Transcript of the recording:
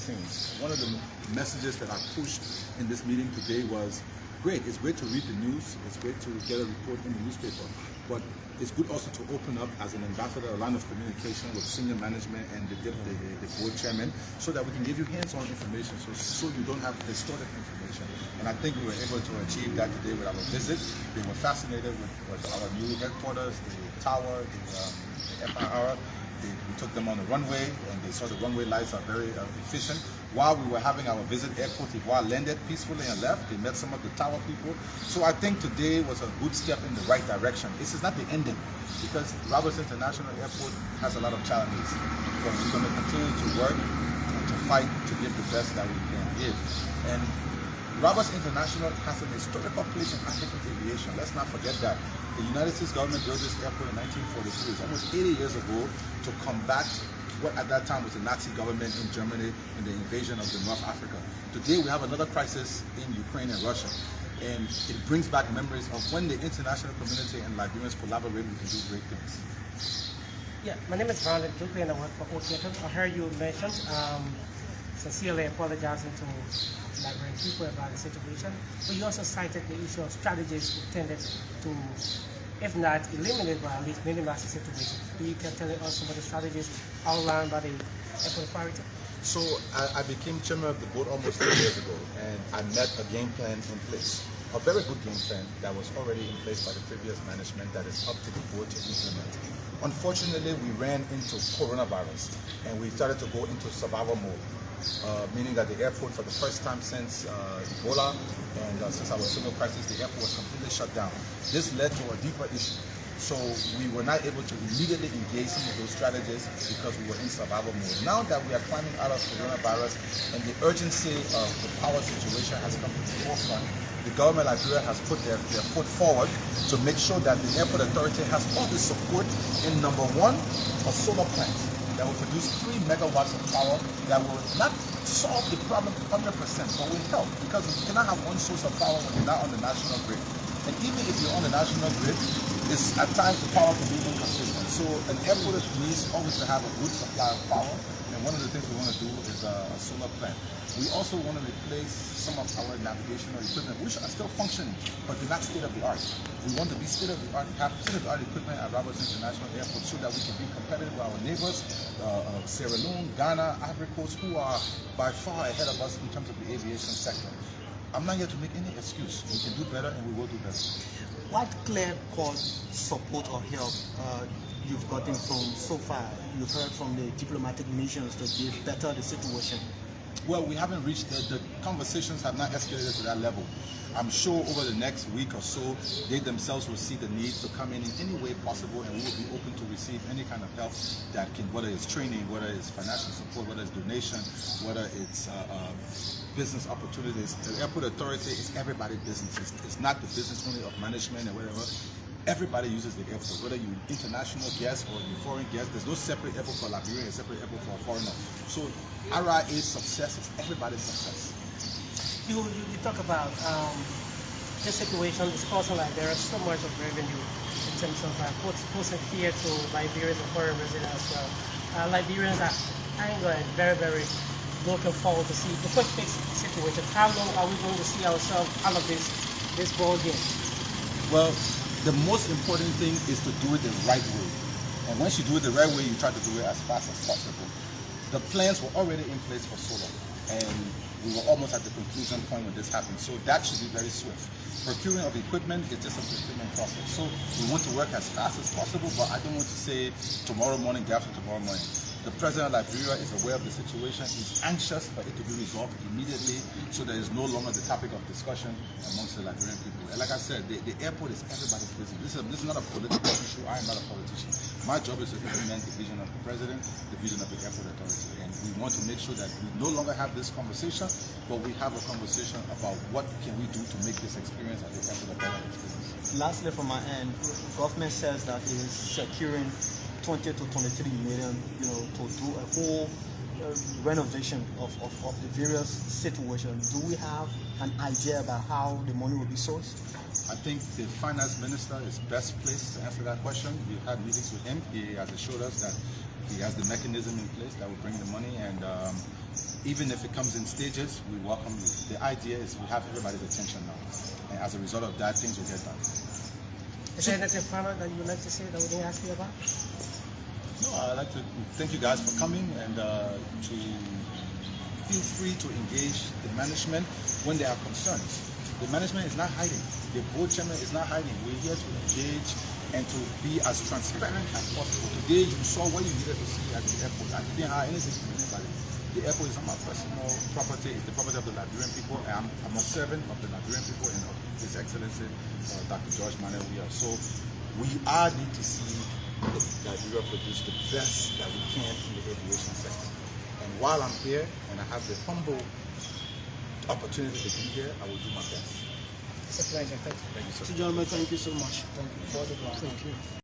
scenes. One of the messages that I pushed in this meeting today was, great, it's great to read the news, it's great to get a report in the newspaper, but it's good also to open up as an ambassador a line of communication with senior management and the board chairman, so that we can give you hands-on information, so you don't have distorted information. And I think we were able to achieve that today with our visit. They were fascinated with our new headquarters, the tower, the FIR. We took them on the runway, and they saw the runway lights are very efficient. While we were having our visit, Airport Authority landed peacefully and left. They met some of the tower people. So I think today was a good step in the right direction. This is not the ending, because Roberts International Airport has a lot of challenges. But we're going to continue to work and to fight to give the best that we can give. And Roberts International has an historical place in African aviation. Let's not forget that. The United States government built this airport in 1943. It's almost 80 years ago to combat what at that time was the Nazi government in Germany and the invasion of the North Africa. Today we have another crisis in Ukraine and Russia. And it brings back memories of when the international community and Liberians collaborate, we can do great things. Yeah, my name is Ronald Dupree and I work for OTF. I heard you mentioned, sincerely apologizing to Liberian people about the situation, but you also cited the issue of strategies intended to, if not eliminate, but at least minimize the situation. You can tell us some of the strategies outlined by the Airport Authority? So I became chairman of the board almost 3 years ago, and I met a game plan in place. A very good game plan that was already in place by the previous management that is up to the board to implement. Unfortunately, we ran into coronavirus, and we started to go into survival mode. Meaning that the airport, for the first time since Ebola and since our civil crisis, the airport was completely shut down. This led to a deeper issue. So we were not able to immediately engage some of those strategies because we were in survival mode. Now that we are climbing out of coronavirus and the urgency of the power situation has come to the forefront, the government of Liberia has put their foot forward to make sure that the Airport Authority has all the support in, number one, a solar plant that will produce 3 megawatts of power that will not solve the problem 100%, but will help, because you cannot have one source of power when you're not on the national grid. And even if you're on the national grid, at times the power can be inconsistent. So an airport needs always to have a good supply of power, and one of the things we want to do is a solar plant. We also want to replace some of our navigational equipment, which are still functioning, but they're not state-of-the-art. We want to be state-of-the-art, have state-of-the-art equipment at Roberts International Airport so that we can be competitive with our neighbors, Sierra Leone, Ghana, Ivory Coast, who are by far ahead of us in terms of the aviation sector. I'm not here to make any excuse. We can do better, and we will do better. What clear-cut support or help you've gotten from so far? You've heard from the diplomatic missions to give better the situation. Well, we haven't reached the conversations have not escalated to that level. I'm sure over the next week or so, they themselves will see the need to come in any way possible, and we will be open to receive any kind of help that can, whether it's training, whether it's financial support, whether it's donation, whether it's business opportunities. The Airport Authority is everybody's business. It's not the business only of management and whatever. Everybody uses the airport, whether you're international guests or you foreign guests. There's no separate airport for Liberia and separate airport for a foreigner. So RIA's success is everybody's success. You talk about this situation is causing Liberia so much of revenue in terms of posing fear to Liberians and foreign residents as well. Liberians are angry and very, very looking forward to see the quick fix situation. How long are we going to see ourselves out of this ball game? Well, the most important thing is to do it the right way. And once you do it the right way, you try to do it as fast as possible. The plans were already in place for so long, and we were almost at the conclusion point when this happened. So that should be very swift. Procuring of equipment is just a procurement process. So we want to work as fast as possible, but I don't want to say tomorrow morning, day after tomorrow morning. The president of Liberia is aware of the situation. He's anxious for it to be resolved immediately, so there is no longer the topic of discussion amongst the Liberian people. And like I said, the airport is everybody's business. This is not a political issue. I am not a politician. My job is to implement the vision of the president, the vision of the Airport Authority. And we want to make sure that we no longer have this conversation, but we have a conversation about what can we do to make this experience at the Airport a better experience. Lastly, from my end, government says that it is securing 20 to 23 million, to do a whole renovation of the various situations. Do we have an idea about how the money will be sourced? I think the finance minister is best placed to answer that question. We've had meetings with him. He has assured us that he has the mechanism in place that will bring the money, and even if it comes in stages, we welcome you. The idea is we have everybody's attention now, and as a result of that, things will get done. Is there anything further that you would like to say that we didn't ask you about? No, I'd like to thank you guys for coming and to feel free to engage the management when there are concerns. The management is not hiding. The board chairman is not hiding. We're here to engage and to be as transparent as possible. Today you saw what you needed to see at the airport. I didn't hide anything from anybody. The airport is not my personal property. It's the property of the Liberian people. And I'm a servant of the Liberian people and of His Excellency Dr. George Manuel. So we all need to see Liberia produce the best that we can in the aviation sector. And while I'm here and I have the humble opportunity to be here, I will do my best. It's a pleasure. Thank you. Thank you so much. Gentlemen, thank you so much. Thank you. Thank you.